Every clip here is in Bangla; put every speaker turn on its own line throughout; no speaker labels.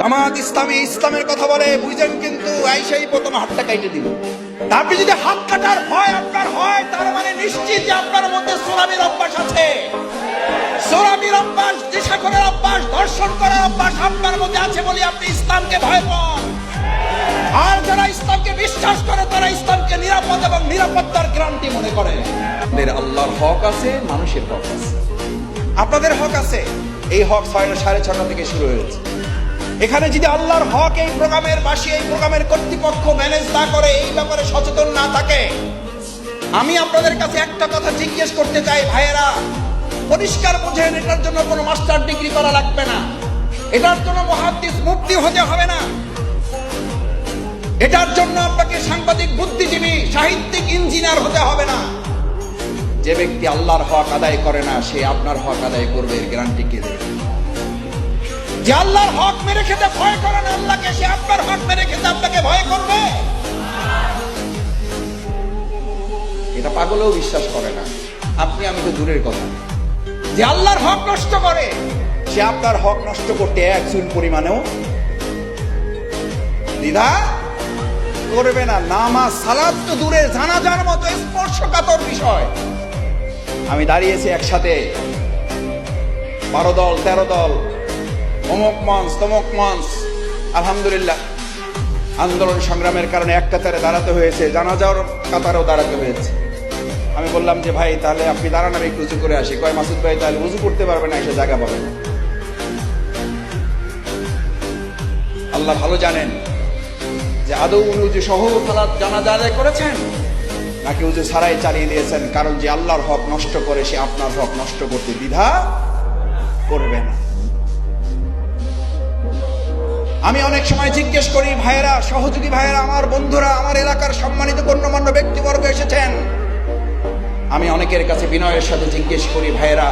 জামাত ইসলামী ইসলামের কথা বলে বুঝেন, কিন্তু আইসাই প্রথম হাতটা কাটে দিল। আপনি যদি হাত কাটার ভয় আপনার হয়, তার মানে নিশ্চিত যে আপনার মধ্যে সোরামির অভ্যাস আছে। সোরামির অভ্যাস, নেশাখোরের অভ্যাস, ধর্ষণ করার অভ্যাস আপনার মধ্যে আছে বলে আপনি ইসলামকে ভয় পান। আর যারা ইসলামকে বিশ্বাস করে তারা ইসলামকে নিরাপদ এবং নিরাপত্তার গ্যারান্টি মনে করে। আল্লাহর হক আছে, মানুষের হক আছে, আপনাদের হক আছে। এই হক 6:30 থেকে শুরু হয়েছে। এখানে যদি আল্লাহর হক এই প্রোগ্রামের বাসী, এই প্রোগ্রামের কর্তৃপক্ষ ম্যানেজ না করে, এই ব্যাপারে সচেতন না থাকে, আমি আপনাদের কাছে একটা কথা জিজ্ঞেস করতে চাই ভাইয়েরা, পরিষ্কার বোঝেন, এটার জন্য কোনো মাস্টার ডিগ্রি করা লাগবে না, এটার জন্য মুহাদ্দিস মুফতি হতে হবে না, এটার জন্য আপনাকে সাংবাদিক, বুদ্ধিজীবী, সাহিত্যিক, ইঞ্জিনিয়ার হতে হবে না। যে ব্যক্তি আল্লাহর হক আদায় করে না, সে আপনার হক আদায় করবে, এর গ্যারান্টি কে দেবে? যে আল্লাহর হক মেরে খেতে ভয় করে না আল্লাহকে, সে আপনার হক মেরে খেতে আপনাকে ভয় করবে? এটা পাগলেও বিশ্বাস করে না, আপনি আমি তো দূরের কথা। যে আল্লাহর হক নষ্ট করে, সে আপনার হক নষ্ট করতে এক চুল পরিমাণেও দ্বিধা করবে না। নামাজ সালাত তো দূরে, জানাজার মতো স্পর্শকাতর বিষয়। আমি দাঁড়িয়েছি একসাথে 12 দল 13 দল, অমুক মঞ্চ তমুক মঞ্চ, আলহামদুলিল্লাহ আন্দোলন সংগ্রামের কারণে এক কাতারে দাঁড়াতে হয়েছে, জানাজার কাতারেও দাঁড়াতে হয়েছে। আমি বললাম যে ভাই তাহলে আপনি দাঁড়ান, আমি একটু উঁচু করে আসি। কয় মাসুদ ভাই তাহলে উঁচু করতে পারবে না, এসে জায়গা পাবে না। আল্লাহ ভালো জানেন যে আদৌ উনি উঁচু সহ সালাত জানাজা আদায় করেছেন নাকি উঁচু ছাড়াই চালিয়ে দিয়েছেন। কারণ যে আল্লাহর হক নষ্ট করে, সে আপনার হক নষ্ট করতে দ্বিধা করবে না। আমি অনেক সময় জিজ্ঞেস করি, ভাইয়েরা, সহযোগী ভাইয়েরা, আমার বন্ধুরা, আমার এলাকার সম্মানিত গণ্যমান্য ব্যক্তিবর্গ এসেছেন, আমি অনেকের কাছে বিনয়ের সাথে জিজ্ঞেস করি, ভাইয়েরা,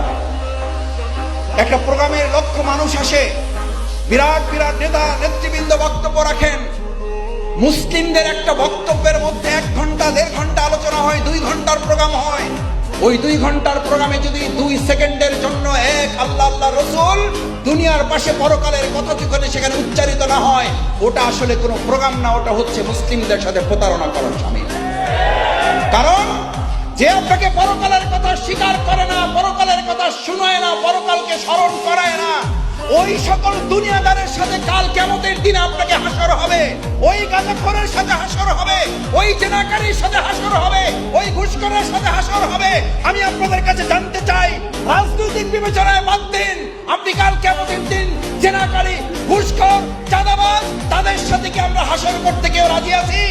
একটা প্রোগ্রামের লক্ষ মানুষ আসে, বিরাট বিরাট নেতা নেতৃবৃন্দ বক্তব্য রাখেন, মুসলিমদের একটা বক্তব্যের মধ্যে 1 ঘন্টা 1.5 ঘন্টা আলোচনা হয়, 2 ঘন্টার প্রোগ্রাম হয়। ওই 2 ঘন্টার প্রোগ্রামে যদি 2 সেকেন্ডের জন্য এক আল্লাহ আল্লাহ রসুল, দুনিয়ার পাশে পরকালের কথা সেখানে উচ্চারিত না হয়, ওটা আসলে কোনো প্রোগ্রাম না, ওটা হচ্ছে মুসলিমদের সাথে প্রতারণা করার শামিল। কারণ যে আপনাকে পরকালের কথা স্বীকার করে না, পরকালের কথা শুনায় না, পরকালকে স্মরণ করায় না, ওই সকল দুনিয়াদারের সাথে কাল কিয়ামতের দিনে আপনাকে হাসর হবে, ওই গাঁজাখোরের সাথে হাসর হবে, ওই জেনাকারীর সাথে হাসর হবে, ওই ঘুষখোরের সাথে হাসর হবে। আমি আপনাদের কাছে জানতে চাই, রাজনৈতিক বিবেচনায় বাদ দিন, আপনি কাল কিয়ামতের দিন জেনাকারী, ঘুষখোর, চাঁদাবাজ, তাদের সাথে কি আমরা হাসর করতে কেউ রাজি আছি?